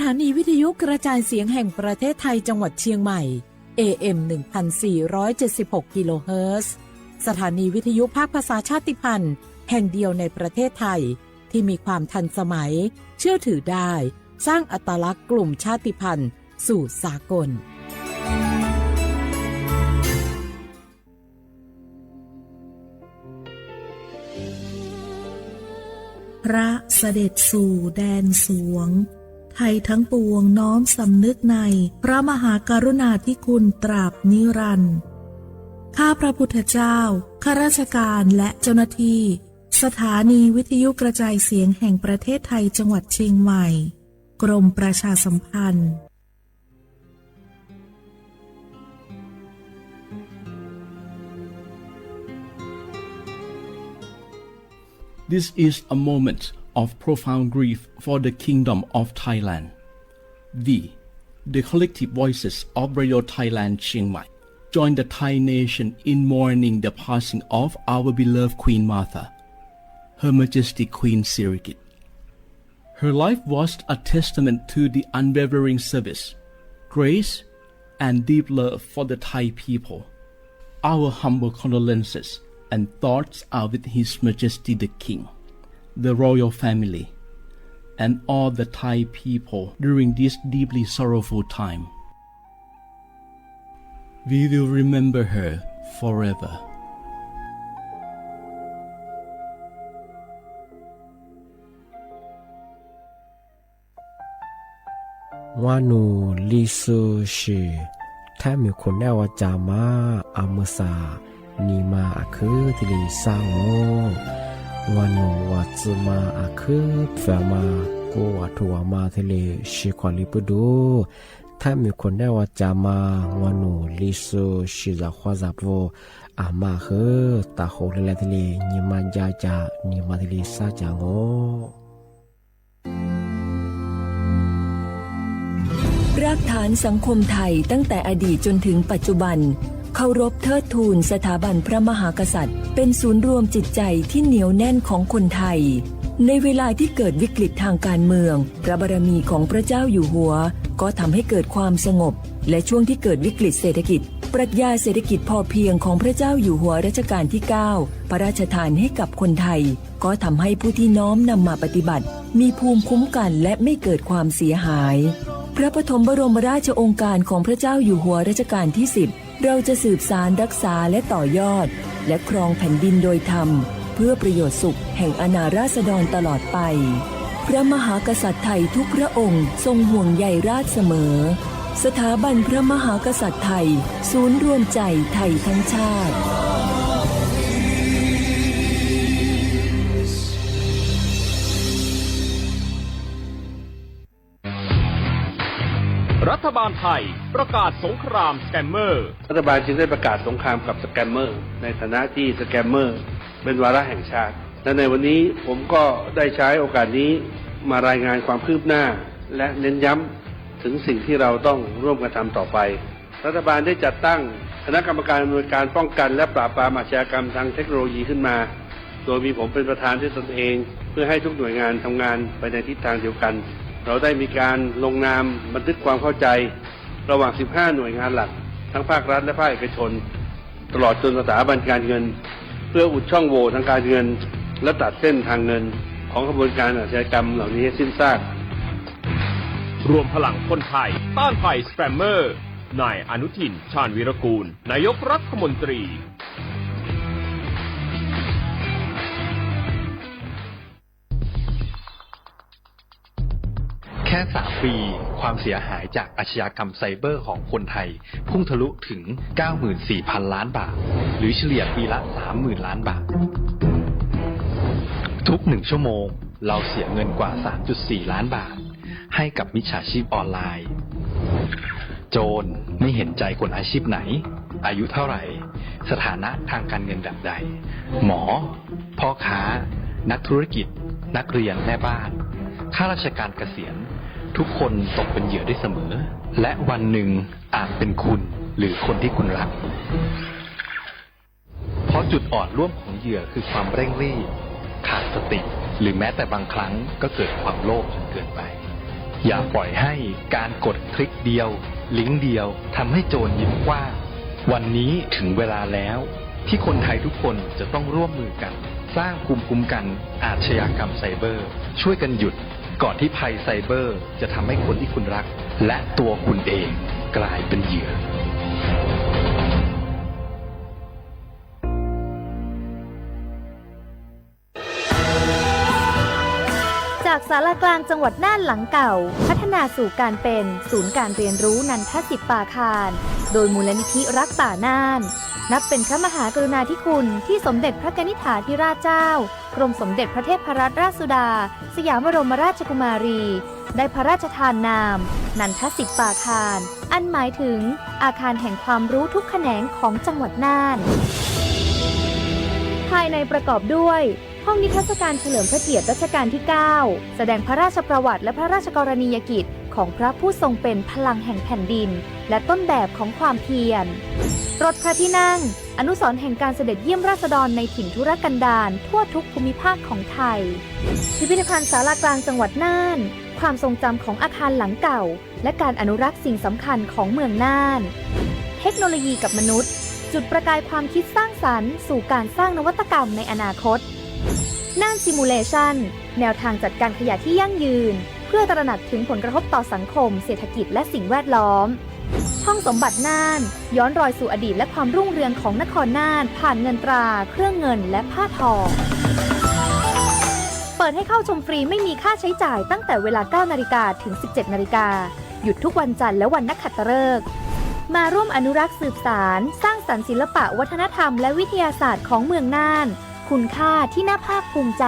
ถานีวิทยุกระจายเสียงแห่งประเทศไทยจังหวัดเชียงใหม่ AM 1476 กิโลเฮิรตซ์สถานีวิทยุภาคภาษาชาติพันธุ์แห่งเดียวในประเทศไทยที่มีความทันสมัยเชื่อถือได้สร้างอัตลักษณ์กลุ่มชาติพันธุ์สู่สากลพระเสด็จสู่แดนสวงไทยทั้งปวงน้อมสำนึกในพระมหากรุณาธิคุณตราบนิรันดร์ข้าพระพุทธเจ้าข้าราชการและเจ้าหน้าที่สถานีวิทยุกระจายเสียงแห่งประเทศไทยจังหวัดเชียงใหม่กรมประชาสัมพันธ์ This is a moment of profound grief for the Kingdom of Thailand. The collective voices of Radio Thailand Chiang Mai, join the Thai nation in mourning the passing of our beloved Queen Martha, Her Majesty Queen Sirikit. Her life was a testament to the unwavering service, grace, and deep love for the Thai people. Our humble condolences and thoughts are with His Majesty the King, the royal family, and all the Thai people during this deeply sorrowful time. We will remember her forever. ว่านูลิซูชีถ้ามีคนแนวจามาอามุสานีมาอาคือที่ลิซาโงว่านูว่าจะมาอาคือเฟมากูว่าทัวมาที่ลิชิควาลิปดูถ้ามีคนแนวจามาว่านูลิซูชีจะขวาจับโวอามาคือตาโหเลเลที่ลินีมาจาจานีมาที่ลิซาจาโงรากฐานสังคมไทยตั้งแต่อดีตจนถึงปัจจุบันเคารพเทิดทูนสถาบันพระมหากษัตริย์เป็นศูนย์รวมจิตใจที่เหนียวแน่นของคนไทยในเวลาที่เกิดวิกฤตทางการเมืองพระบารมีของพระเจ้าอยู่หัวก็ทำให้เกิดความสงบและช่วงที่เกิดวิกฤตเศรษฐกิจปรัชญาเศรษฐกิจพอเพียงของพระเจ้าอยู่หัวรัชกาลที่ 9พระราชทานให้กับคนไทยก็ทำให้ผู้ที่น้อมนำมาปฏิบัติมีภูมิคุ้มกันและไม่เกิดความเสียหายพระปฐมบรมราชโองการของพระเจ้าอยู่หัวรัชกาลที่ 10เราจะสืบสานรักษาและต่อยอดและครองแผ่นดินโดยธรรมเพื่อประโยชน์สุขแห่งอาณาราษฎรตลอดไปพระมหากษัตริย์ไทยทุกพระองค์ทรงห่วงใยราชเสมอสถาบันพระมหากษัตริย์ไทยศูนย์รวมใจไทยทั้งชาติรัฐบาลไทยประกาศสงครามสแกมเมอร์รัฐบาลจึงได้ประกาศสงครามกับสแกมเมอร์ในฐานะที่สแกมเมอร์เป็นวาระแห่งชาติและในวันนี้ผมก็ได้ใช้โอกาสนี้มารายงานความคืบหน้าและเน้นย้ำถึงสิ่งที่เราต้องร่วมกันทำต่อไปรัฐบาลได้จัดตั้งคณะกรรมการอำนวยการป้องกันและปราบปรามอาชญากรรมทางเทคโนโลยีขึ้นมาโดยมีผมเป็นประธานด้วยตนเองเพื่อให้ทุกหน่วยงานทำงานไปในทิศทางเดียวกันเราได้มีการลงนามบันทึกความเข้าใจระหว่าง 15 หน่วยงานหลักทั้งภาครัฐและภาคเอกชนตลอดจนสถาบันการเงินเพื่ออุดช่องโหว่ทางการเงินและตัดเส้นทางเงินของกระบวนการอาชญากรรมเหล่านี้ให้สิ้นซากรวมพลังคนไทยต้านภัยสแกมเมอร์นายอนุทินชาญวีรกูลนายกรัฐมนตรีแค่3 ปีความเสียหายจากอาชญากรรมไซเบอร์ของคนไทยพุ่งทะลุถึง 94,000 ล้านบาทหรือเฉลี่ยปีละ 30,000 ล้านบาททุก1 ชั่วโมงเราเสียเงินกว่า 3.4 ล้านบาทให้กับมิจฉาชีพออนไลน์โจรไม่เห็นใจคนอาชีพไหนอายุเท่าไหร่สถานะทางการเงินแบบใดหมอพ่อค้านักธุรกิจนักเรียนแม่บ้านข้าราชการเกษียณทุกคนตกเป็นเหยื่อได้เสมอและวันหนึ่งอาจเป็นคุณหรือคนที่คุณรักเพราะจุดอ่อนร่วมของเหยื่อคือความเร่งรีบขาดสติหรือแม้แต่บางครั้งก็เกิดความโลภจนเกินไป อย่าปล่อยให้การกดคลิกเดียวลิงก์เดียวทำให้โจรยิ้มกว้างวันนี้ถึงเวลาแล้วที่คนไทยทุกคนจะต้องร่วมมือกันสร้างภูมิคุ้มกันอาชญากรรมไซเบอร์ช่วยกันหยุดก่อนที่ภัยไซเบอร์จะทำให้คนที่คุณรักและตัวคุณเองกลายเป็นเหยื่อจากศาลากลางจังหวัดน่านหลังเก่าพัฒนาสู่การเป็นศูนย์การเรียนรู้นันทศิษย์ป่าคารโดยมูลนิธิรักป่าน่านนับเป็นพระมหากรุณาธิคุณที่สมเด็จพระกนิษฐาธิราชเจ้ากรมสมเด็จพระเทพรัตนราชสุดาสยามบรมราชกุมารีได้พระราชทานนามนันทศิษย์ป่าคารอันหมายถึงอาคารแห่งความรู้ทุกแขนงของจังหวัดน่านภายในประกอบด้วยห้องนิทรรศการเฉลิมพระเกียรติรัชกาลที่ 9 แสดงพระราชประวัติและพระราชกรณียกิจของพระผู้ทรงเป็นพลังแห่งแผ่นดินและต้นแบบของความเพียรรถพระที่นั่งอนุสรณ์แห่งการเสด็จเยี่ยมราษฎรในถิ่นทุรกันดารทั่วทุกภูมิภาคของไทยพิพิธภัณฑ์ศาลากลางจังหวัดน่านความทรงจำของอาคารหลังเก่าและการอนุรักษ์สิ่งสำคัญของเมืองน่านเทคโนโลยีกับมนุษย์จุดประกายความคิดสร้างสรรค์สู่การสร้างนวัตกรรมในอนาคตน่านซิมูเลชันแนวทางจัดการขยะที่ยั่งยืนเพื่อตระหนักถึงผลกระทบต่อสังคมเศรษฐกิจและสิ่งแวดล้อมห้องสมบัติน่านย้อนรอยสู่อดีตและความรุ่งเรืองของนครน่านผ่านเงินตราเครื่องเงินและผ้าทองเปิดให้เข้าชมฟรีไม่มีค่าใช้จ่ายตั้งแต่เวลา 9 นาฬิกาถึง 17 นาฬิกาหยุดทุกวันจันทร์และวันนักขัตฤกษ์มาร่วมอนุรักษ์สืบสานสร้างสรรค์ศิลปะวัฒนธรรมและวิทยาศาสตร์ของเมืองน่านคุณค่าที่น่าภาคภูมิใจ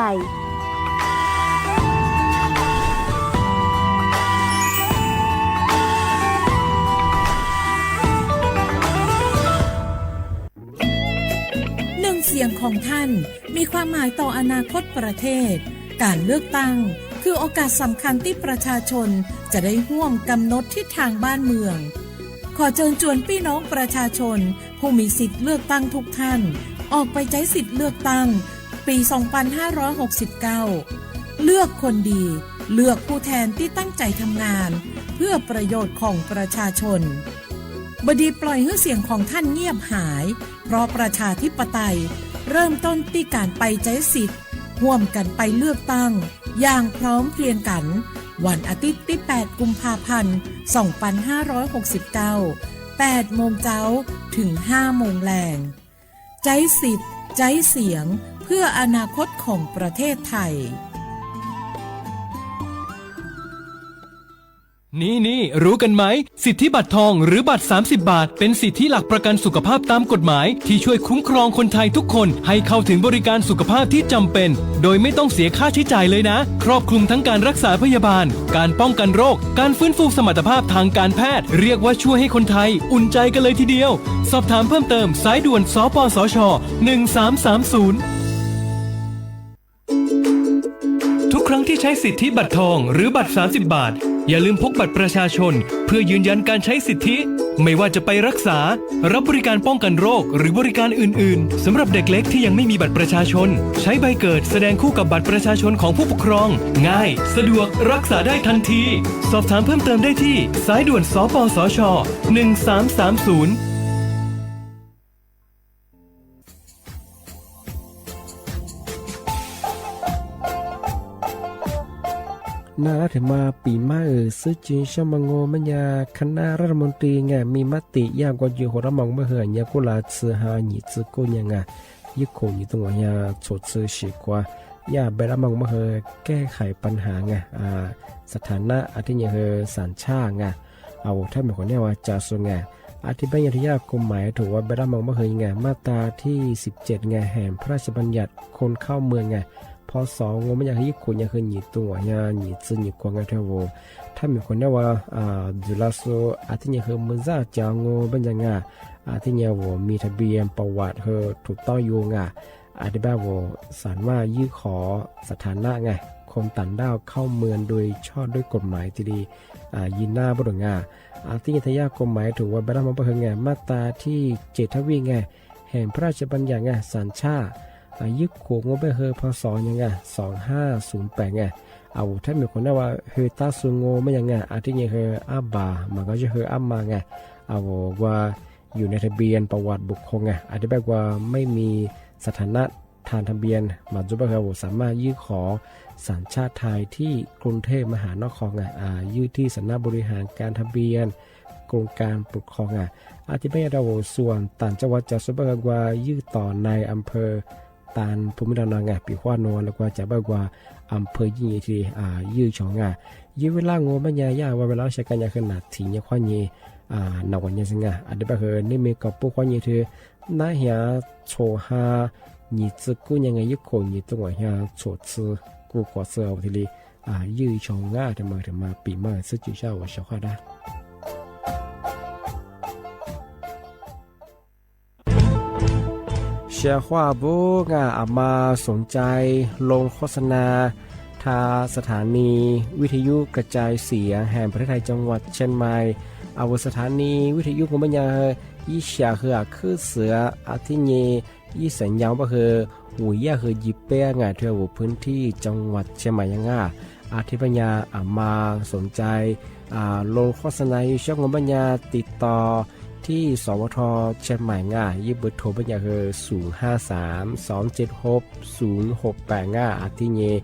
หนึ่งเสียงของท่านมีความหมายต่ออนาคตประเทศการเลือกตั้งคือโอกาสสำคัญที่ประชาชนจะได้ร่วมกำหนดทิศทางบ้านเมืองขอเชิญชวนพี่น้องประชาชนผู้มีสิทธิ์เลือกตั้งทุกท่านออกไปใช้สิทธิ์เลือกตั้งปี 2569 เลือกคนดีเลือกผู้แทนที่ตั้งใจทำงานเพื่อประโยชน์ของประชาชนบดีปล่อยให้เสียงของท่านเงียบหายเพราะประชาธิปไตยเริ่มต้นที่การไปใช้สิทธิ์ร่วมกันไปเลือกตั้งอย่างพร้อมเพรียงกันวันอาทิตย์ที่ 8 กุมภาพันธ์ 2569 8 โมงเช้าถึง 5 โมงแลงใช้สิทธิ์ใช้เสียงเพื่ออนาคตของประเทศไทย นี่รู้กันไหมสิทธิบัตรทองหรือบัตร30 บาทเป็นสิทธิหลักประกันสุขภาพตามกฎหมายที่ช่วยคุ้มครองคนไทยทุกคนให้เข้าถึงบริการสุขภาพที่จำเป็นโดยไม่ต้องเสียค่าใช้จ่ายเลยนะครอบคลุมทั้งการรักษาพยาบาลการป้องกันโรคการฟื้นฟูสมรรถภาพทางการแพทย์เรียกว่าช่วยให้คนไทยอุ่นใจกันเลยทีเดียวสอบถามเพิ่มเติมสายด่วนสปสช1330ทุกครั้งที่ใช้สิทธิบัตรทองหรือบัตร30 บาทอย่าลืมพกบัตรประชาชนเพื่อยืนยันการใช้สิทธิไม่ว่าจะไปรักษารับบริการป้องกันโรคหรือบริการอื่นๆสำหรับเด็กเล็กที่ยังไม่มีบัตรประชาชนใช้ใบเกิดแสดงคู่กับบัตรประชาชนของผู้ปกครองง่ายสะดวกรักษาได้ทันทีสอบถามเพิ่มเติมได้ที่สายด่วนสปสช1330น่ารักถึงมาปีมาซื้อจีนชมังโงมันยาคณะรัฐมนตรีไงมีมติยากกว่าอยู่หัวระมองเมื่อเหือนยากุลาซื้อหาหนีซื้อกูยังไงยิ่งคงอยู่ตรงนี้ชดซื้อฉีกว่ายาใบระมองเมื่อเหือแก้ไขปัญหาไงสถานะอาทิตย์ยังเหือสัญชาติไงเอาถ้ามีคนเนี่ยว่าจะส่งไงอาทิตย์บัญญัติยากฎหมายถือว่าใบระมองเมื่อเหือไงมาตราที่17ไงแห่งพระราชบัญญัติคนเข้าเมืองไงพอสองงมันอยากให้ญี่ปุ่นอยากให้หนีตัวอยากหนีซื้อหนีกวางกันเท่าโวถ้ามีคนเนี่ยว่าจุฬาโซอาทิตย์เนี่ยคือมันจะจางงเป็นยังไงอาทิตย์เนี่ยว่ามีทะเบียนประวัติเธอถูกต้องอยู่ไงอาทิตย์แบบว่าสารว่ายื่นขอสถานะไงคนต่างด้าวเข้าเมืองโดยชอบด้วยกฎหมายที่ดียินหน้าบุรุษไงอาทิตย์ทยากฎหมายถือว่าใบรับมาเพื่อไงมาตราที่7ทวีไงแห่งพระราชบัญญัติไงสัญชาติยึดขวงงบไปเฮอพศยังไง2508ไง เอาถ้ามีคนว่าเฮตาซุงโงไม่ยังไงอาทิตย์นี้เฮอาบามันก็จะเฮอามาไงเอาว่าอยู่ในทะเบียนประวัติบุคคลไงอธิบายว่าไม่มีสถานะทางทะเบียนมาจุบะเขาสามารถยื่นขอสัญชาติไทยที่กรุงเทพมหานครไงยื่นที่สำนักบริหารการทะเบียนกรมการปกครองอธิบายเราส่วนต่างจังหวัดจะจุบะว่ายื่นต่อในอำเภอตานภูมิลำเนาไงปีขวานนแล้วก็จะบอกว่าอำเภอยิ่งที่ยื่นช่องยื่นเวลาโง่ไม่ยากว่าเวลาใช้การยาขนาดถี่เนี่ยข้อนี้นวันยังสิงอธิบายนี่มีกับพวกข้อนี้คือน่าเหียโชฮา你自姑娘一口你等我下坐次过过次我这里日常的么比嘛是就像我说话的เชียร์ว่าบุกอามาสนใจลงโฆษณาทาสถานีวิทยุกระจายเสียงแห่งประเทศไทยจังหวัดเชียงใหม่เอาสถานีวิทยุของมันยังยี่เสียคือเสืออาทิเยยี่สัญญาว่าคือหุยคือยิบเป้งเที่ยวพื้นที่จังหวัดเชียงใหม่ยังอาทิปัญญามาสนใจลงโฆษณาช่องของปัญญาติดต่อที่สวทเชียงใหม่ยิบเบอร์โทรปัญญาคือ053-276-0685อาทิเย0922468579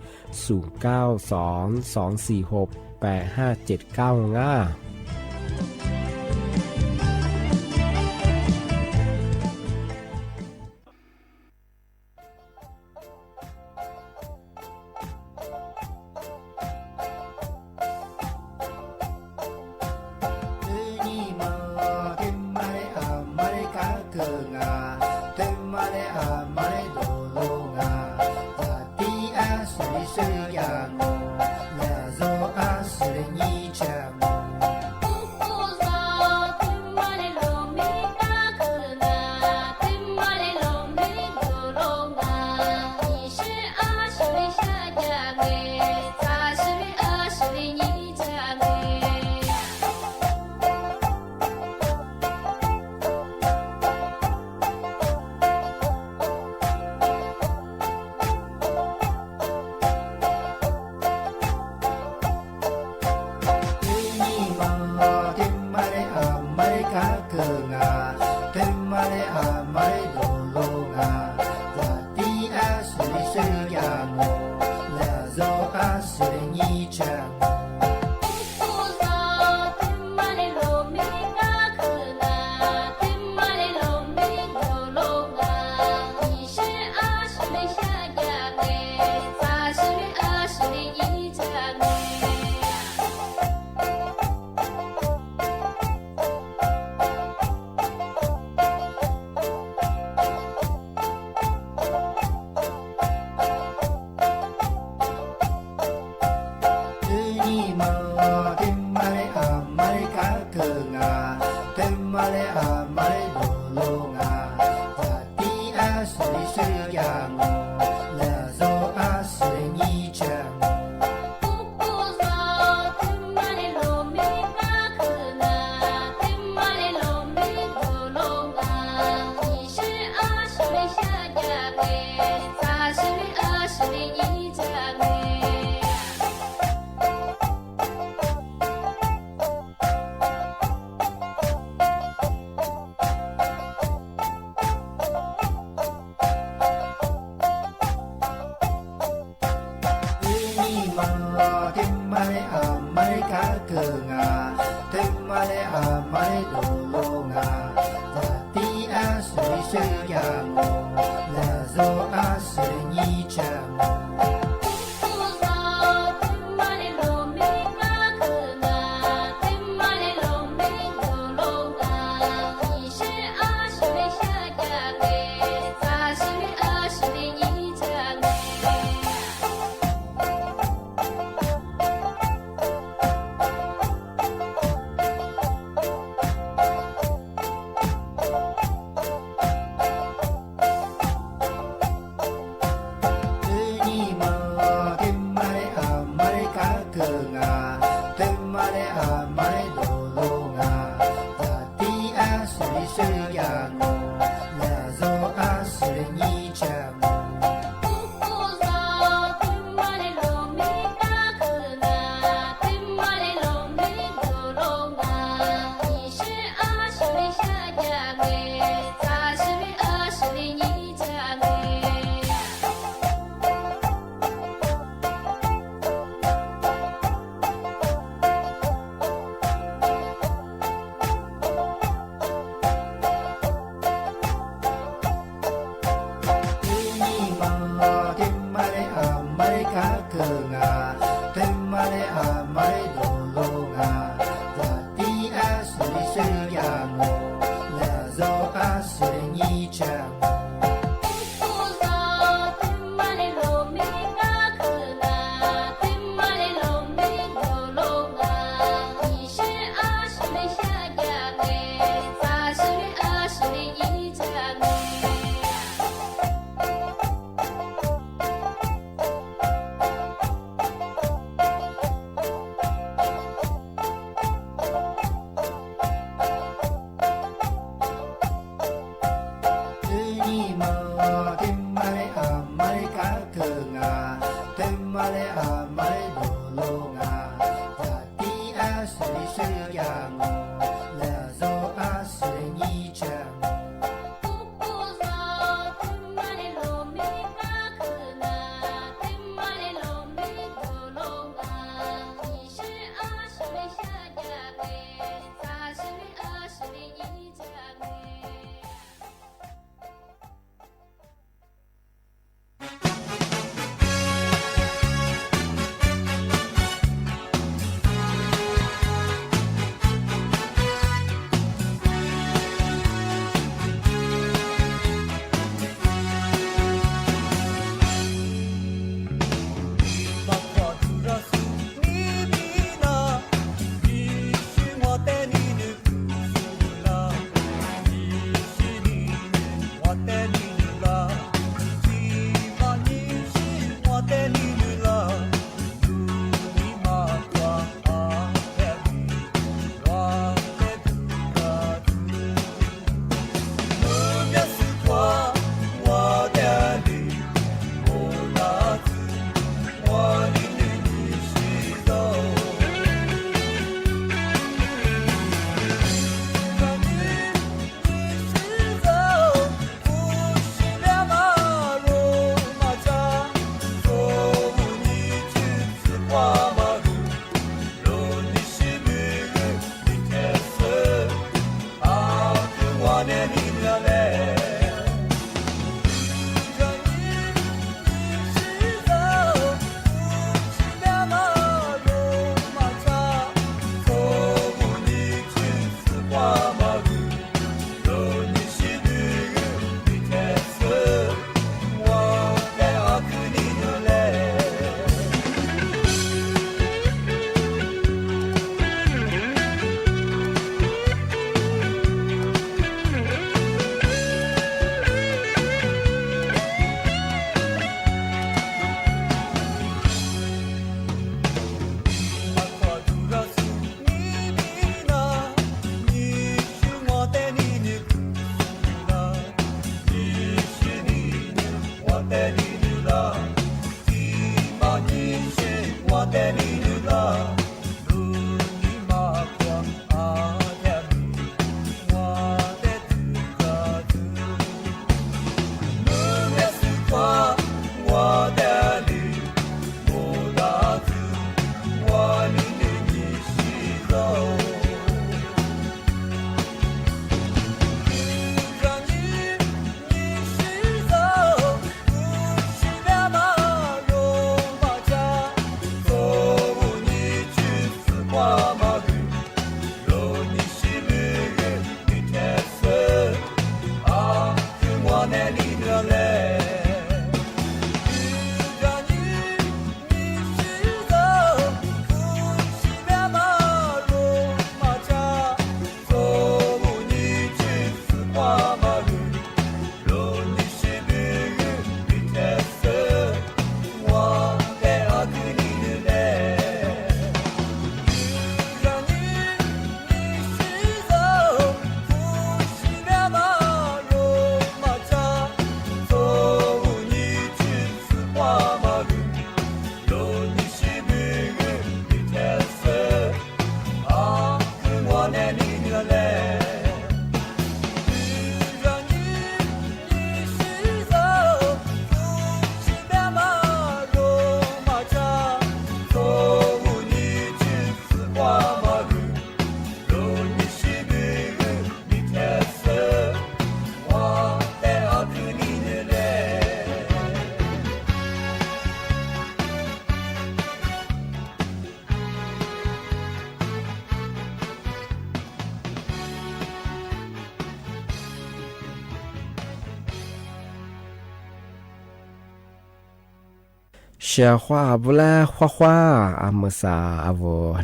เชียว่าบุลาว่าอามซาอาว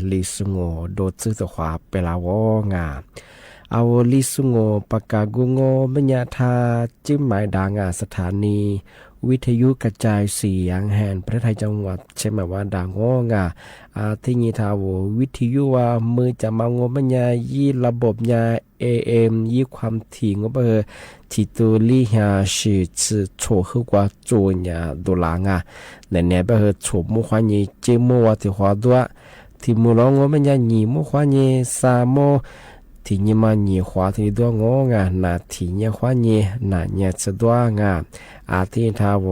ลิสุงโอโดซึตควาเปลาวงาอาวลิสุงโอปากากุงโอบัญญาธาจิ้มหมายดางาสถานีวิทยุกระจายเสียงแห่งประเทศไทยจังหวัดเชียงใหม่ว่าดางงาที่นี่ทาววิทยุว่ามือจะมางบัญญายี่ระบบยา AM ยี่ความถี่งบที่ตัวลี่หา是โชห์กว่าโจญาดลางาในเนี่ยไปโชมุขวานีเจมัวที่หัวตัวที่มือร้องบัญญาညီมุขวานีสามโมที่นี่มาညီขวาที่ตัวงงานาที่เนี่ยขวานีนาเนี่ยจะตัวงาที่ทาว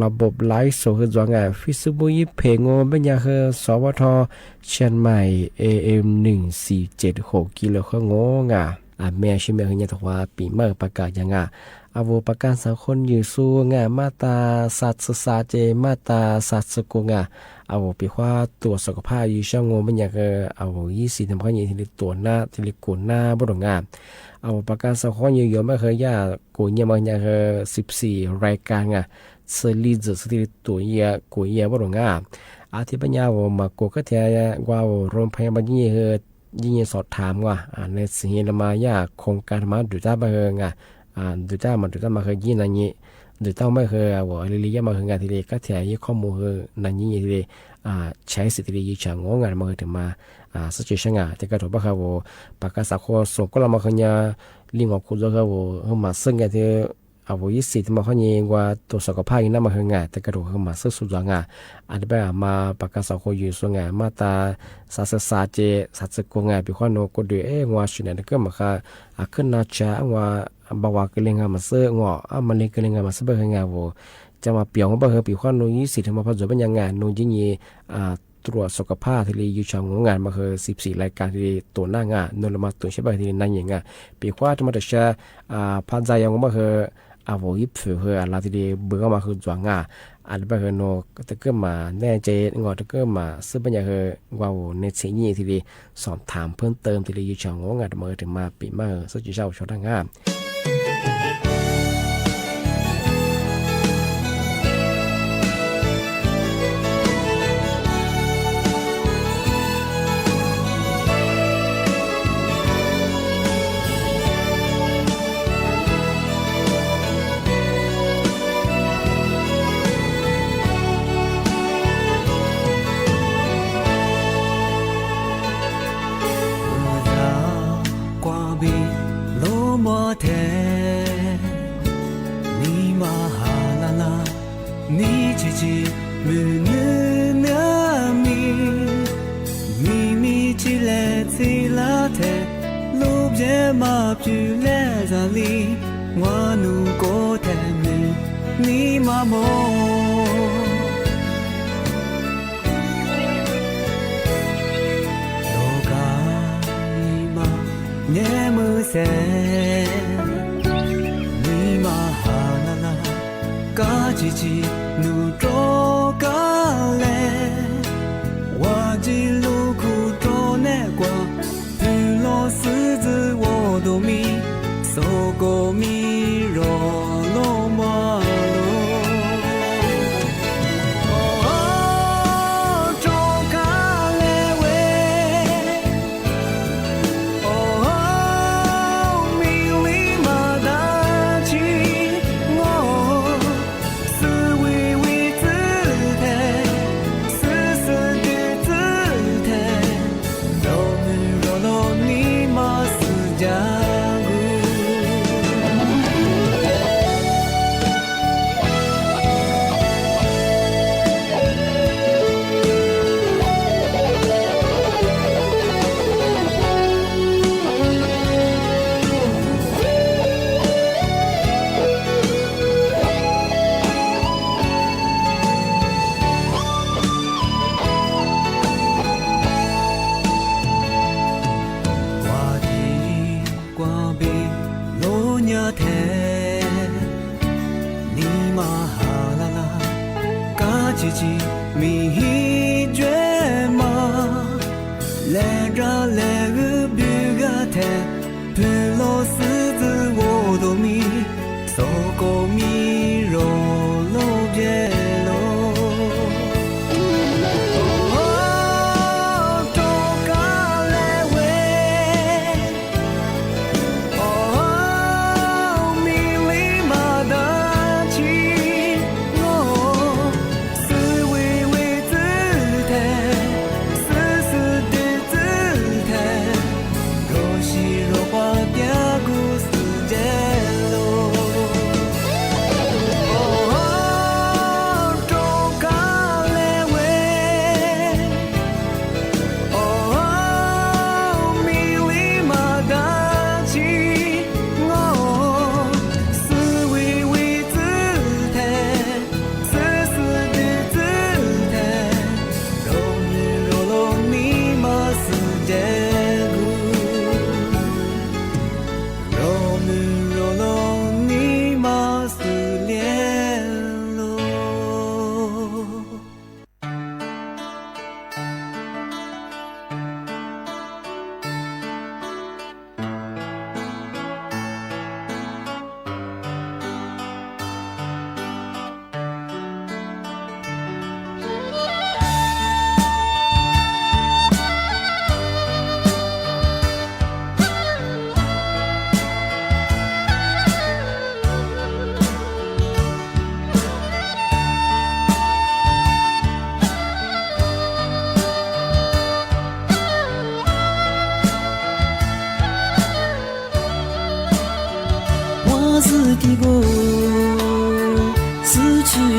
ระบบไลฟ์โซคือจังไงฟิสบุยเพงบัญญาคือสวทเชียงใหม่ AM 1476กิโลเฮิรตซ์งาแม่ชิเมคือเนี่ยว่าปีเมื่อประกาศยังอาวประกันสังคมอยู่สู้งามาตาสัตสสาเจมาตาสัตสกุงอาวปีว่าตัวสุขภาพอยู่ช่างบัญญาคืออาว24ทำข้อนี้ที่ตัวหน้าที่กุนหน้าบ่ดงามเอาประกันสังคมอยู่ไม่เคยยากกูเนี่ยมันยังคือ14รายการเซลีซ์สติตัวเยกูเยบ่ดงามที่ปัญญาว่ามากูก็เทียว่าโรงพยาบาลนี่ยิ่งสอบถามว่าในสิ่งที่มายาโครงการมาดูจ้ามาดูจ้ามาเคยยิ่งนั่นนี่ดูจ้าไม่เคยว่าเรียมาเคยงานที่เล็กก็เทียยี่ข้อมูลนั่นนี่ที่เล็กใช้สิทธิ์ยี่ช่างงานมาเคยถึงมาสัจจะงานแต่ก็ถูกป่ะครับว่าประกาศสังคมส่งก็เรามาเคยเนี่ยลิงออกคุณแล้วก็ว่ามาซึ่งกันที่เอาไว้สิทธิ์มาเขาเนี่ยว่าตัวสุขภาพยังน่ามาเคยงานแต่ก็ถูกเขามาซึ่งสุดงานอันนี้แบบมาประกาศสังคมอยู่ส่วนงานมาตาสัตสาเจสัตสกุงานปีขวานโนก็ดูว่าชุดนั้นก็มาค่ะขึ้นนาจ้าว่าบาวกเลี้ยงมาเสืองมันเลี้ยงเลี้ยงมาเสือเบอร์งานว่าจะมาเปียงว่าเบอร์ปีขวานโนยี่สิทธิ์มาพอจบเป็นยังไงโนยิ่ง ตรวจสุขภาพที่อยู่ช่องงานมาคือ14รายการที่ตัวหน้างานนนมาตัวใช่ป่ะที่นั่นอย่างเงี้ยปีกว่าจะมาแต่เช้าพันใจยังมาคือโวยฝืออะไรที่เบื่อมาคือจวงอันเป็นโนตะเกียบมาแน่ใจงอตะเกียบมาซึ่งเป็นอย่างว่าในสิ่งนี้ที่สอบถามเพิ่มเติมที่อยู่ช่องงานมาถึงมาปีมาสุดที่เจ้าชดงาน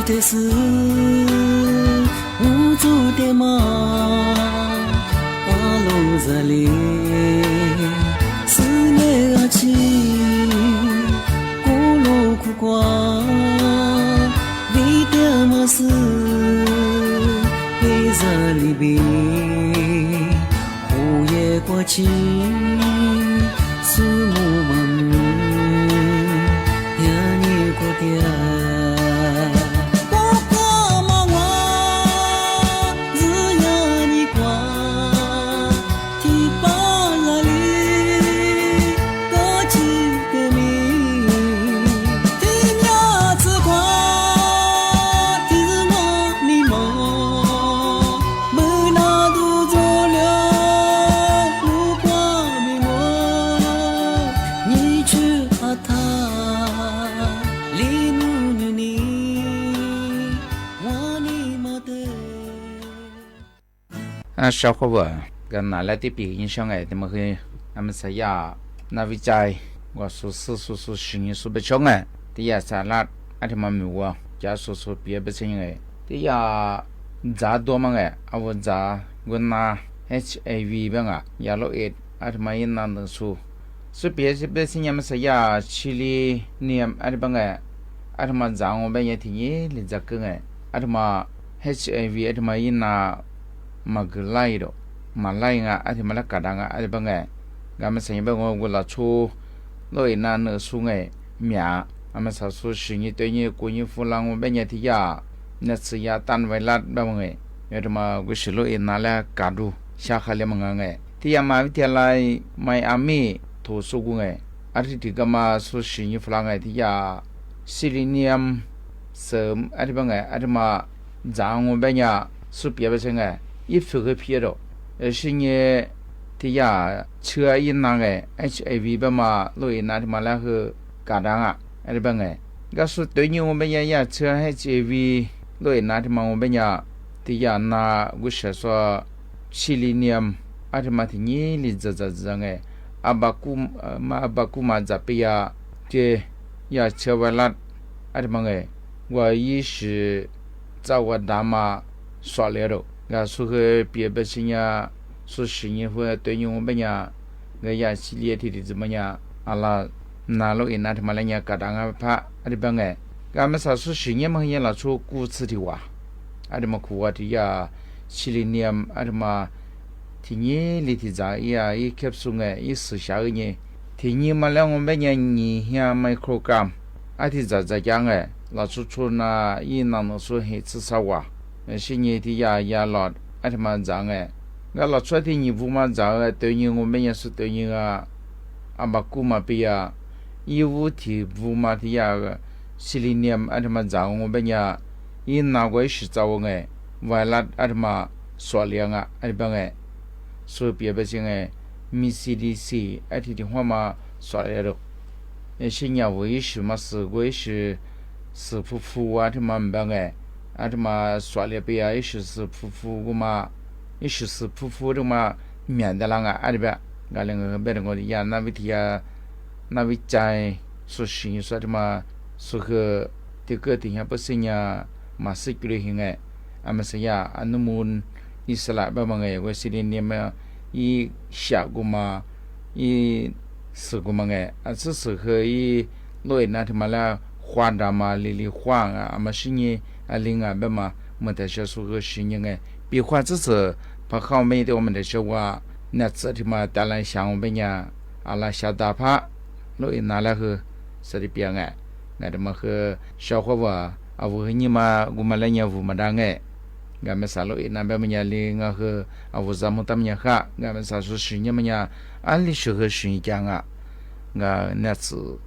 です无助的吗阿罗扎里思念啊起咕噜苦瓜为的么事为这里比，胡也过去，树木满目，呀你过的。小伙伴跟拿来的比影响他们会他们是呀那วิจัยว่าสุสิ่งสุบชงที่ยาสารัดอันที่มันมีว่าจะสุเปียบสิ่งที่ยาจ่าตัวมันเอาว่าจ่ากุนนา HIV บ้างยาโลเอดอันที่มันยินนั่นสุเปียบสิ่งมัน是呀ชิลีเนียมอันที่บ้างอันที่มันจ่างว่าเป็นที่นี้ลิจักอันที่มัน HIV อันที่มันยินน่ะมาเกลัยดอกมาไล่งะอาทิมาละกาดังอะอาทิบังไงกามันสัญญาบังว่าเราชูโลยนานเนสูงไงเมียอามันสาวสู้สิ่งนี้ตัวนี้กูนี้ฟูลังว่าเป็นยาที่ยาเนสยาตันไวรัสบังไงยาที่มากูสิโลยนานแล้วกาดูชาขาเลมังไงที่ยามาวิทยาลัยไมอามี่ทูสุกุไงอาทิที่ก็มาสู้สิ่งนี้ฟูลังไงที่ยาซิลิเนียมเสริมอาทิบังไงอาทิมาจางว่าเป็นยาสุเปียเป็นไง一副个皮肉，是呢，ที่ยาเชื้อยินนางHIV แบบมาลุยนาที่มาแล้วคือกาดังอะไรบ้างก็สุดตัวนี้มันเป็นยาเชื้อ HIV ลุยนาที่มาเป็นยาที่ยานากุศลซิลิเนียมอะไรมาที่นี่ลิจังอาบากุมาจะไปยาเจยาเชื้อไวรัสอะไรบ้างว่ายี่สิเจ้าว่าดามาสวเลยรู้ก็สุขเปียบสิ่งยาสุสิ่งนี้ว่าตัวนี้มันเป็นยาก็ยาสิเลียที่ที่จะมันยาอะไรน่าโลอินาที่มาเลี้ยงกระดังพระอะไรบางก็ไม่ใช่สุสิ่งนี้มันยังเราชูกู้ซื้อที่ว่าอะไรมาคู่ว่าที่ยาซิลิเนียมอะไรมาที่นี่ลิที่จะยาอีแคปซูลอีสุชาเนี่ยที่นี่มาแล้วมันเป็นยานี่ยาไมโครกรัมอะไรที่จะยังเราชูน่ะอีนั่นสุเหตุสาว是你的呀老，阿他妈长我老出的你不嘛长对你我们也是对你阿把古嘛比呀，义务的不嘛的呀个，西里年阿他妈长我们呀，伊拿过是找我外来阿他妈说量阿里帮所以别不行米 CDC 阿提的话嘛说来了，是你我也是嘛是我也是夫阿他妈帮阿他妈说了别也是夫个嘛，也是夫的嘛面的啷个阿里边，阿两个别的我的呀那วิทยา那วิจัย说是说的嘛，说个这个底下不是呀嘛是个类型阿么是呀安努门伊斯兰吧嘛我是的你们伊下个嘛伊是个嘛啊只是和伊罗那他妈啦花的嘛里花啊嘛是呢啊另外吧嘛没得说说个是呢比花只是把好美的我们的说话那这他妈当然像我们呀阿拉下大趴罗那来和是的边那他妈和小伙伴啊我你嘛我们来年我们当ga mesalo ina ba manya le nga he avuza mutamnya kha ga mesaso shinya manya ali shuhe shin kyanga ga natsu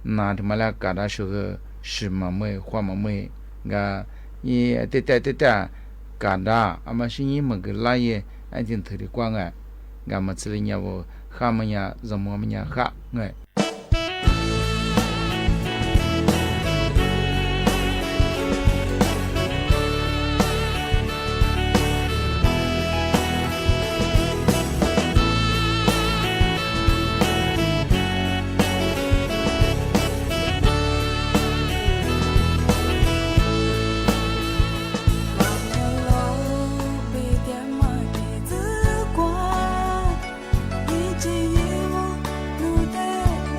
na de mala ka da shuhe shima me hwa ma me ga yi teta ka da ama shin yi magla ye ajin thri kwa ga matslinya wo kha manya zamo manya kha ngai我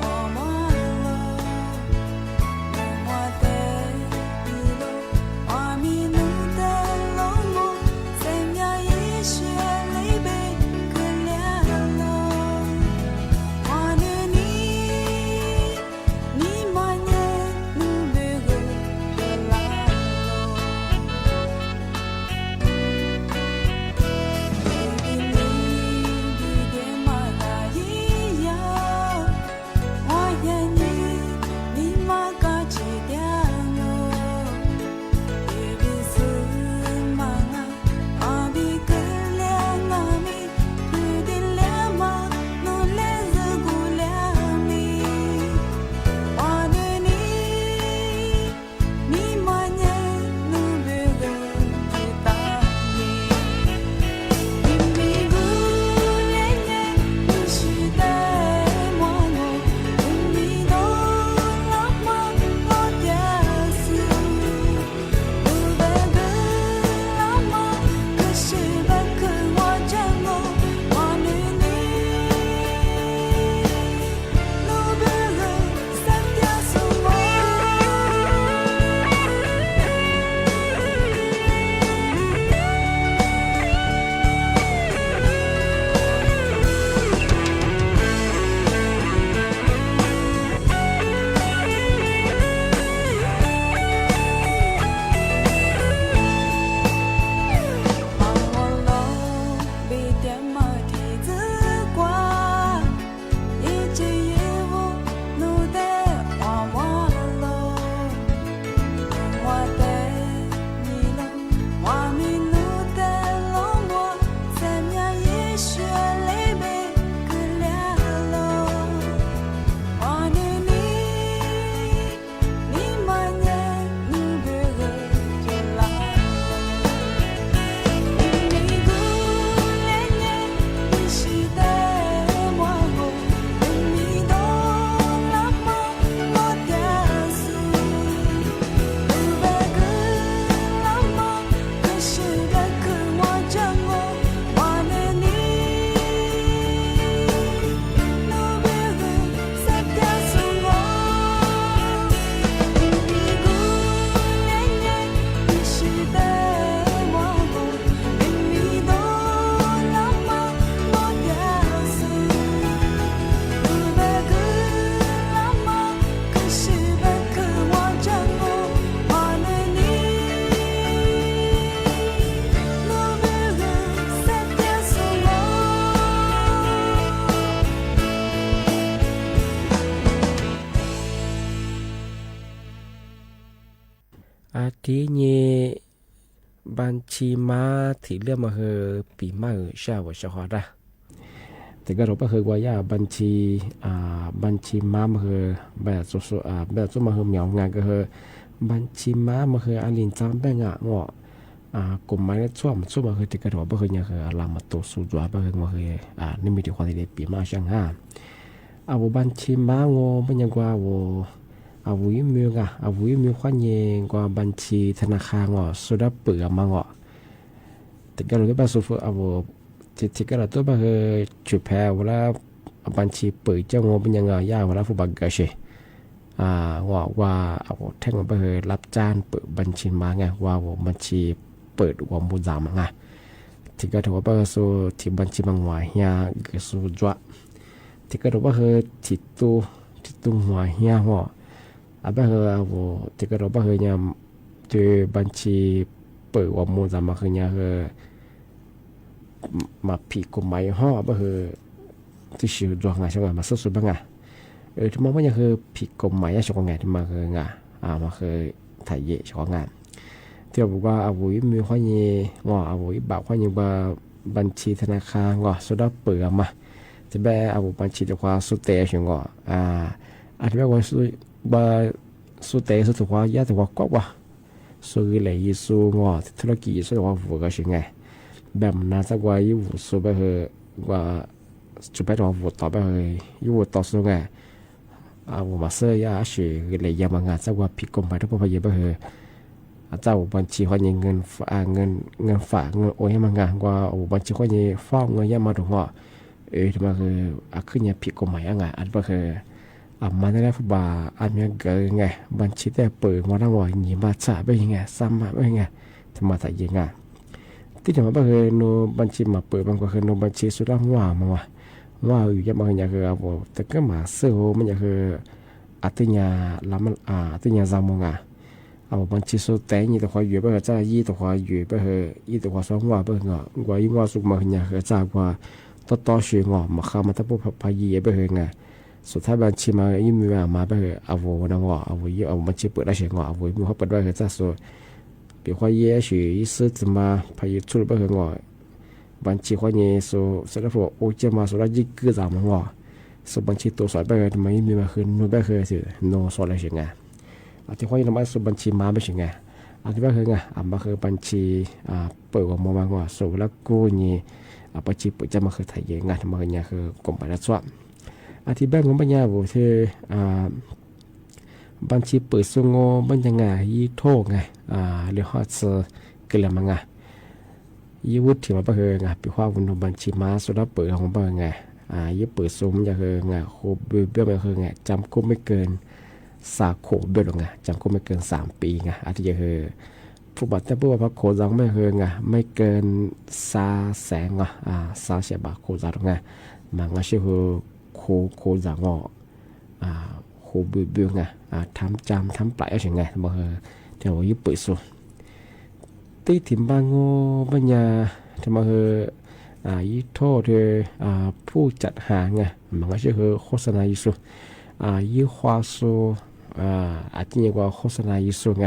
อาทินี้บัญชีม้าที่เรื่องมาคือปีมาชาวชาวดาแต่ก็เราก็คือว่าย่าบัญชีม้ามาคือแบบสุดแบบสุดมาคือเหมียวงานก็คือบัญชีม้ามาคืออันลินจำแบ่งงอกลุ่มไม้ช่วงมาคือที่กระโดดก็คือเนี่ยคือลามาตัวสุดยอดก็คือมาคือนี่มีที่ความที่ปีมาช่างห้าเอาบัญชีม้างอเป็นยังกว่าอาวุธมือกะอาวุธมือขวัญเงินกว่าบัญชีธนาคารงอสุดาเปิดมางอแต่ก็รู้ได้ป่ะสุดอาวุธที่ก็เราตัวป่ะคือจุดแพ้เวลาบัญชีเปิดเจ้างอเป็นยังไงยากเวลาผู้บังเกิดเชว่าอาวุธแท่งป่ะคือรับจ้างเปิดบัญชีมาไงว่าบัญชีเปิดวงบุญจามังไงที่ก็ถือว่าป่ะสุดที่บัญชีบางวันเฮียก็สุดจ้ะที่ก็รู้ว่าคือที่ตู้หัวเฮียหัวapa aku tiga roba hanya tu banci per wamu zaman hanya ma pi ko mai ha apa tu siu dua ngai sanga ma susu banga tu ma hanya pi ko mai ya soko ngai tu ma nga ma thai ye soko ngai tuบอกว่าอาวุธมีข้อนี้ว่าอาวุธบาข้อนี้ว่าบัญชีธนาคารว่าสุดาเปิดมาจะแบบอาวุธบัญชีตัวความสุดเตะเชียงว่าอาจจะว่าบาสุดเตะสุดตัวย่าตัวก็ว่าสุดเลยยิ่งสุดว่าธุรกิจสุดว่าหัวก็ใช่ไงแบบนั้นสักว่ายิ่งสุดไปเหอะว่าจุดไปตัวหัวต่อไปเหอะยิ่งต่อสุดไงว่ามาเสียยาเสียเลยยามางานสักว่าผิดกฎหมายทุกประเภทไปเหอะเจ้าบัญชีข้อนี้เงินฝากเงินโอนให้มางานว่าบัญชีข้อนี้ฟ้องเงินย่ามาถูกว่าทำไมคือขึ้นเนี่ยผิดกฎหมายไงอันก็คือมาได้แล้วบ่าอันนี้เกิดไงบัญชีแต่เปิดมาตั้งว่าหนีมาจ่าไปยังไงซ้ำมาไปยังไงทำมาแต่ยังไงที่จะมาก็คือโนบัญชีมาเปิดมันก็คือโนบัญชีสุดท้ายว่าอยู่ยังมาอย่างคือว่าแต่ก็มาเสื้อมันอย่างคืออัตยาลำอัตยาจามงบัญชีสุดแต่ยี่ตัวความอยู่ไปเหรอจ้ายี่ตัวความอยู่ไปเหรอยี่ตัวความสองว่าไปเหรอกว่ายิ่งว่าสุกมาอย่างคือจ้ากว่าต่อเสียงมาข้ามาตั้งปุ๊บพายไปเหรอไงสุดท้ายบัญชีมายิ่งมีมาไปเหรอเอาวัวนั่งว่าเอาวัวยี่เอาบัญชีเปิดได้เสียงเอาวัวมีเขาเปิดได้เหรอจ้าสุดเดี๋ยวความเย่สื่อซื้อจะมาพายชุดไปเหรอบัญชีความเย่สุดแล้วพวกโอเจมาสุดแล้วยิ่งคือจามงว่าสุดบัญชีตัวสอยไปเหรอทำไมมีมาคืนนู่นไปเหรอสิโนสอยอะไรเสียงไงที่ข้อนี้เราไม่สุบัญชีมาไม่ใช่ไงที่ว่าคือไงมาคือบัญชีเปิดว่าโมบังว่าสุแล้วกูนี่บัญชีเปิดจะมาคือไทยงานทำมาเนี่ยคือกรมปลัดสวะที่แบงก์ของปัญญาบุตรบัญชีเปิดส่งบัญญัติไงยี่โทไงเรียกว่าเกลือมังไงยี่วุฒิมาเพื่อไงปีว่าวันบัญชีมาสุดแล้วเปิดของเพื่อไงยี่เปิดส่งจะคือไงโคเบี้ยมาคือไงจำคุกไม่เกินสาโคเบลงไงจำคุกไม่เกิน3 ปีไงอาทิตย์คือผู้บัตรแต่ผู้บัตรโคจังไม่เกินไงไม่เกิน300,000อ่ะ300,000 บาทโคจังไงมันก็ชื่อโคจังโคเบลไงทำปลายอะไรไงมาเดี๋ยวยิ่งเปิดสูตีถิ่นบางโง่ปัญญาทำมายิ่งโทษผู้จัดหาไงมันก็ชื่อโฆษณายิ่งสูยี่花说ที่นี่ว่าโฆษณายี่สุไง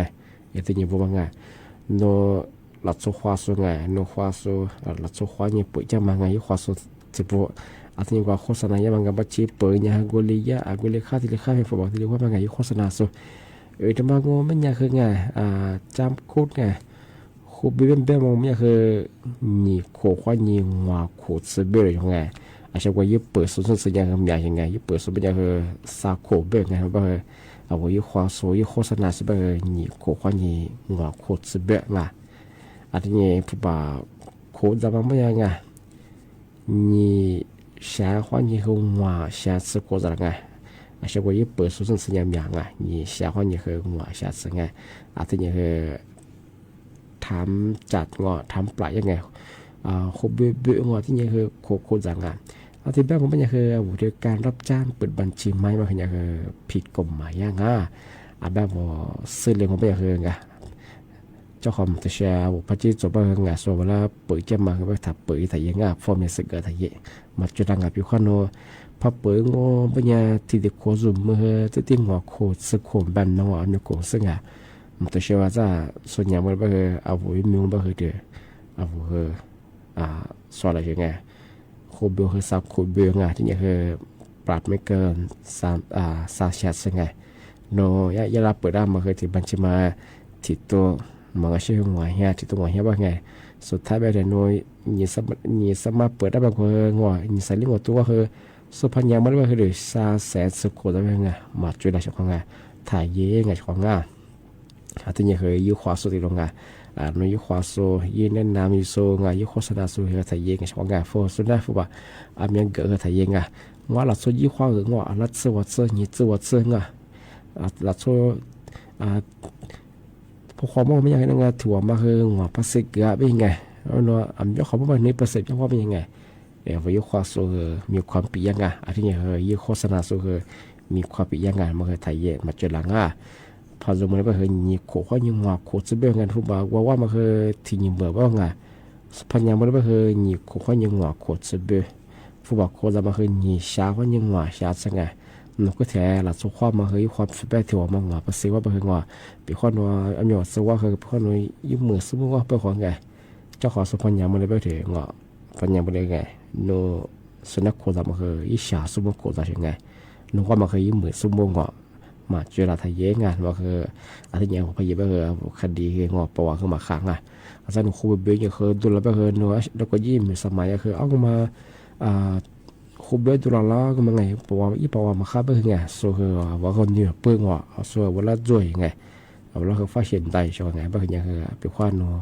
ที่นี่ว่าไงโนหลักสุขว่าสุไงโนว่าสุหลักสุขว่าเนี่ยปุ๋ยจะมาไงยี่ว่าสุจะพูที่นี่ว่าโฆษณาอย่างมันบัญชีเปิดเนี่ยกุลียะกุลีค่าที่เรียกค่าเป็นฝรั่งที่เรียกว่าไงยี่โฆษณาสุจะมาโง่ไม่ยากคือไงจำคุดไงคูบิเบนมองไม่ยากคือนี่โคว่านี่ว่าโคซื้อเบลยังไงอาจจะว่ายี่เปิดส่วนสัญญาณมีอย่างไงยี่เปิดส่วนเป็นอย่างคือซาโคเบงไงบ้างเอาไว้ยี่ความสวยยี่โฆษณาสิบ้างนี่โคความนี่หัวโคสิเบงไงอันนี้ผู้บ่าวโคจะมาไม่ยังไงนี่แชร์ความนี่คือหัวแชร์สิโคจะไงอาจจะว่ายี่เปิดส่วนสัญญาณมีอย่างไงนี่แชร์ความนี่คือหัวแชร์สิไงอันนี้คือทำจัดงอทำปลายยังไงโคเบงอที่นี่คือโคจะไงที่แบงก์ของมันคือวุฒิการรับจ้างเปิดบัญชีไม้มาคือผิดกฎหมายยังแบบว่าซื้อเรื่องของมันคือไงเจ้าของจะแชร์ว่าพัชจบมาไงส่วนเวลาเปิดจะมาคือว่าถ้าเปิดแต่ยังฟอร์มเนี่ยสึกเกิดแต่ยังมาจุดดังกับพิคอนโนพอเปิดงอปัญญาที่เด็กโคซุ่มเมื่อที่หัวโคสึกโคมแบนน้องอันนี้โคซึ่ง มันตัวเชื่อว่าจะส่วนใหญ่มันก็คือเอาหัวมิวมันก็คือเดือเอาหัวคือสอนอะไรอย่างเงี้ยโคเบลคือซับโคเบลไงที่นี่คือปรับไม่เกิน3 แชทไงโนยาลาเปิดได้มาคือที่บัญชีมาที่ตัวมันก็ชื่อหัวเฮียที่ตัวหัวเฮียว่าไงสุดท้ายไปแต่โนยี่สามารถเปิดได้บางคนหัวยี่ใส่ลิงก์ตัวคือสุพรรณยังไม่ได้ว่าคือ300,000สุโขได้ไงมาช่วยได้ช่วยไงถ่ายเย่ไงช่วยไงที่นี่คือยุคความสุดที่ลงไงโนยุคความสุดยี่แนะนำยุคสุดไงยุคโฆษณาสุดคือถ่ายเย่ไงช่วยไงโฟสุดได้ฟูบ่อามีเกิดคือถ่ายเย่ไงว่าเราสุดยุคความคือว่าเรา自我自你自我自ไงเราสุดพวกความมันยังไงนั่งถือว่ามาคือหัวภาษีเกลือเป็นยังไงแล้วเนาะยกเขาบอกว่าในประสิทธิภาพเป็นยังไงยกความสุขมีความปียังไงที่นี่ยกโฆษณาสุขมีความปียังไงมาคือไทยเยมาเจอหลังพอสมมติว่าคือมีโขข้อยิงหัวโขจะเบี้ยกันทุกบ่าวว่ามาคือที่ยิงเบื่อว่าไงพันยังไม่ได้ว่าคือมีโขข้อยิงหัวโขจะเบี้ยผู้บ่าวโขจะมาคือมีชาข้อยิงหัวชาสังไงนกก็แท้หลักสุขความมาคือความฟีดแบ็กที่ว่ามาหัวภาษีว่าเป็นว่าเป็นข้อนัวอันนี้ว่าสว่าคือข้อนัวยุ่งมือสมมติว่าเป็นของไงเจ้าของสุพรรณยังไม่ได้ไปถึงว่าพันยังไม่ได้ไงโนสุนัขโคตรมาคืออิชาสมมติโคตรยังไงนกว่ามาคือยุ่งมือสมมติว่ามาเจอเราทะเยงานว่าคืออะไรอย่างของพยาบาลคดีคืองอปวคือมาขังอาจารย์ครูเบี้ยคือดูแลไปคือนัวแล้วก็ยิ้มสมัยคือเอามาคูเบตุลาลาก็มันไงปวอีปวมาฆ่าเบื่อไงโซ่คือว่าคนเหนือเปื้องว่าโซ่เวลาจ่วยไงเอาแล้วคือฟ้าเฉียนใจใช่ไหมเบื่อไงคือเป็นข้อนัว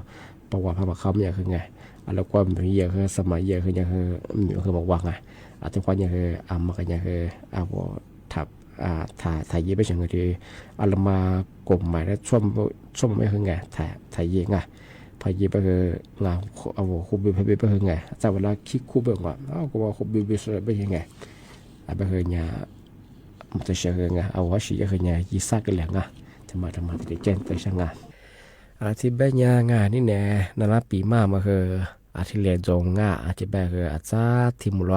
ปวพามาฆ่าเนี่ยคือไงแล้วความเป็นเยอะคือสมัยเยอะคือยังคือบอกว่าไงแต่ความยังคือมากันยังคือทับถ่ายเยอะไปเฉยๆที่เรามากลมหมายแล้วช่วงไม่คือไงถ่ายเยอะไงพายไปคืองาเอาคูบิไปคือไงแต่เวลาคิดคูเบื่อว่าก็ว่าคูบิไปสวยไปยังไงไปคือเนี่ยมันจะเชื่อไงเอาว่าสิคือเนี่ยยีซักกันแหละไงจะมาที่เจนไปช่างงานที่แบบเนี่ยงานนี่แน่นั่นละปีมาคืออาทิตย์เรียนจงงาอาทิตย์แบบคืออาจารย์ที่มุล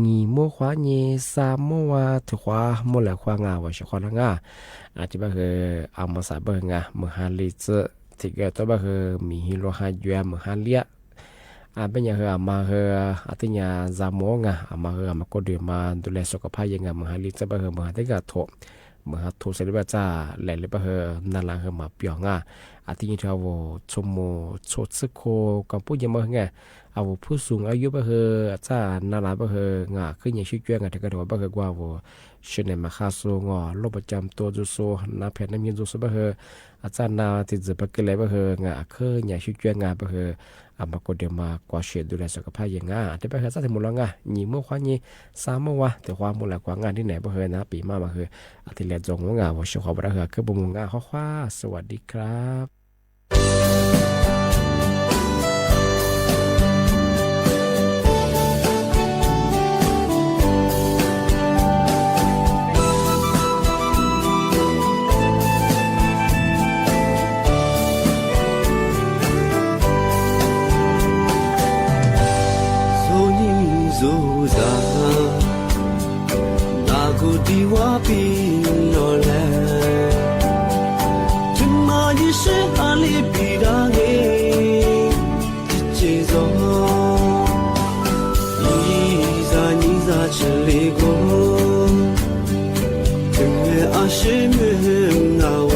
งีมัวขวางีสามมัวถือขวามัวเหลือขวางาว่าชิขวาละงาอาทิตย์แบบคือเอามาใส่เบิ่งงาเมื่อหาลิเจที่เกิดตัวแบบคือมีฮิโรฮายัวเมื่อหาเลียเป็นอย่างคือมาคืออาทิตย์เนี่ยจามงมาคือมาก็เดือมาดูแลสุขภาพยังไงเมื่อหาลิเจแบบคือเมื่อหาที่กระทบเมื่อถูกเสด็จจ้าแหล่เลยปะเฮนั่นละเฮมาเปียงอาทิตย์นี้เท่าว่าชมโมชดซึโคกับผู้ยังมาไงเอาผู้สูงอายุปะเฮจ้านั่นละปะเฮขึ้นอย่างชื่อเจ้าถึงกระโดดปะเฮกว่าว่าเช่นในมาคาโซโรคประจำตัวจุโซนาแผ่นน้ำยืนจุโซปะเฮอาจารย์นาติดจะปะเกลปะเฮขึ้นอย่างชื่อเจ้าปะเฮมากดเดียวมากว่าเชียดูแลสุขภาพยังแต่ไปเฮซะถึงหมดแล้วยี่เมื่อควานี้สามเมื่อวะแต่ความมูลกว่างานที่ไหนบ่เฮนะปีมาคืออาทิตย์เลียจงว่าว่าชอบบ่ได้เฮคือบ่มุงข้อควาสวัสดีครับดีว่าปีโนแลถึงมายิ่งเสียอาลีปีดาเกจิเจโซยิ่งซาเฉลี่ยกูถึงแม้อาชีพไม่งาเว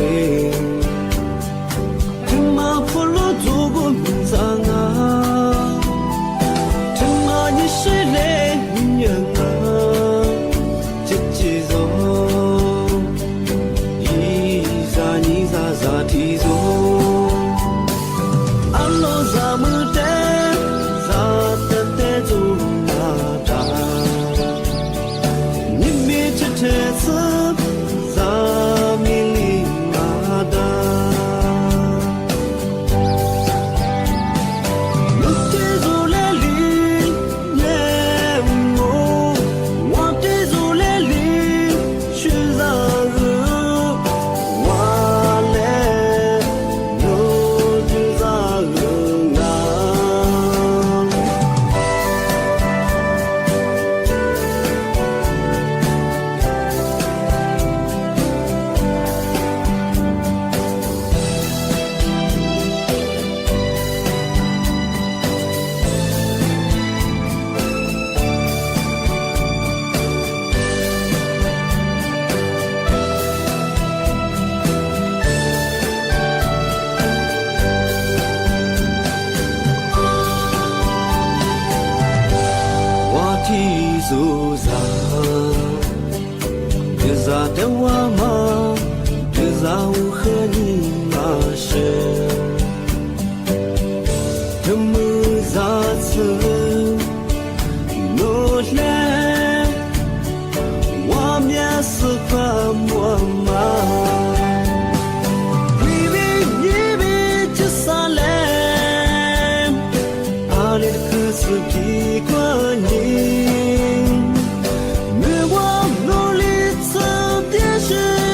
ถึงมาพูดแล้วจูบมันจางถึงมายิ่งเสียเล่ยัง我吗？知道我和你马是，这么咋子努力，我们是和我吗？自己观念，没我努力走的是。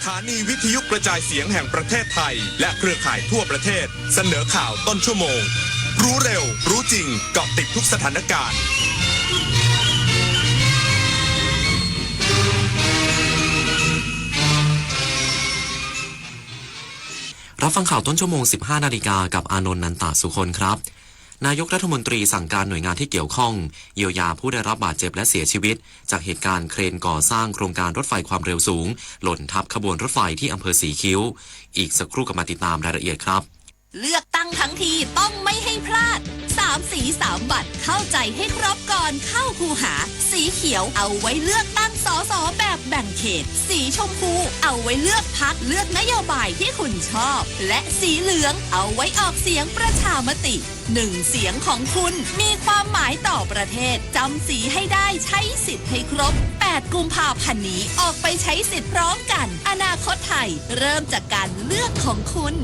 ถานีวิทยุกระจายเสียงแห่งประเทศไทยและเครือข่ายทั่วประเทศเสนอข่าวต้นชั่วโมงรู้เร็วรู้จริงเกาะติดทุกสถานการณ์รับฟังข่าวต้นชั่วโมง 15 นาฬิกากับอานนท์ นันตสุคนครับนายกรัฐมนตรีสั่งการหน่วยงานที่เกี่ยวข้องเยียวยาผู้ได้รับบาดเจ็บและเสียชีวิตจากเหตุการณ์เครนก่อสร้างโครงการรถไฟความเร็วสูงหล่นทับขบวนรถไฟที่อำเภอสีคิ้วอีกสักครู่กับมาติดตามรายละเอียดครับเลือกตั้งทั้งทีต้องไม่ให้พลาด3 สี 3 บัตรเข้าใจให้ครบก่อนเข้าคูหาสีเขียวเอาไว้เลือกตั้งสสแบบแบ่งเขตสีชมพูเอาไว้เลือกพรรคเลือกนโยบายที่คุณชอบและสีเหลืองเอาไว้ออกเสียงประชามติ1 เสียงของคุณมีความหมายต่อประเทศจำสีให้ได้ใช้สิทธิ์ให้ครบ8 กุมภาพันธ์นี้ออกไปใช้สิทธิ์พร้อมกันอนาคตไทยเริ่มจากการเลือกของคุณ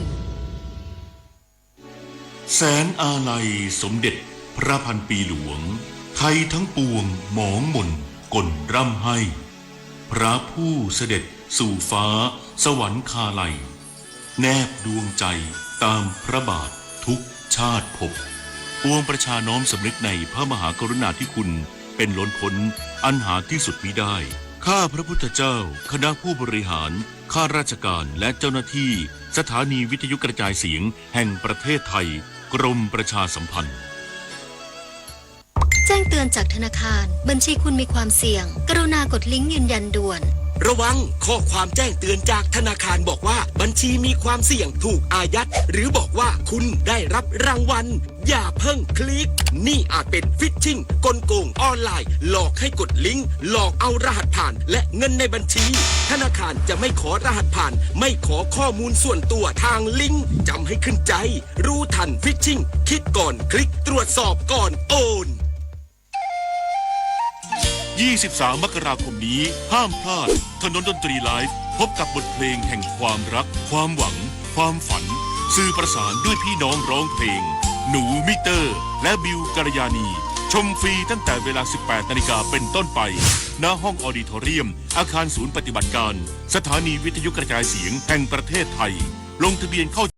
แสนอาลัยสมเด็จพระพันปีหลวงไทยทั้งปวงหมองหม่นก่นร่ำให้พระผู้เสด็จสู่ฟ้าสวรรคาลัยแนบดวงใจตามพระบาททุกชาติภพปวงประชาน้อมสำนึกในพระมหากรุณาธิคุณเป็นล้นพ้นอันหาที่สุดมิได้ข้าพระพุทธเจ้าคณะผู้บริหารข้าราชการและเจ้าหน้าที่สถานีวิทยุกระจายเสียงแห่งประเทศไทยกรมประชาสัมพันธ์แจ้งเตือนจากธนาคารบัญชีคุณมีความเสี่ยงกรุณากดลิงก์ยืนยันด่วนระวังข้อความแจ้งเตือนจากธนาคารบอกว่าบัญชีมีความเสี่ยงถูกอายัดหรือบอกว่าคุณได้รับรางวัลอย่าเพิ่งคลิกนี่อาจเป็นฟิชชิงกลโกงออนไลน์หลอกให้กดลิงก์หลอกเอารหัสผ่านและเงินในบัญชีธนาคารจะไม่ขอรหัสผ่านไม่ขอข้อมูลส่วนตัวทางลิงก์จำให้ขึ้นใจรู้ทันฟิชชิงคิดก่อนคลิกตรวจสอบก่อนโอน23 มกราคมนี้ห้ามพลาดถนนดนตรีไลฟ์พบกับบทเพลงแห่งความรักความหวังความฝันสื่อประสานด้วยพี่น้องร้องเพลงหนูมิเตอร์และบิวกัลยาณีชมฟรีตั้งแต่เวลา 18 นาฬิกาเป็นต้นไปณห้องออดิทอเรียมอาคารศูนย์ปฏิบัติการสถานีวิทยุกระจายเสียงแห่งประเทศไทยลงทะเบียนเข้า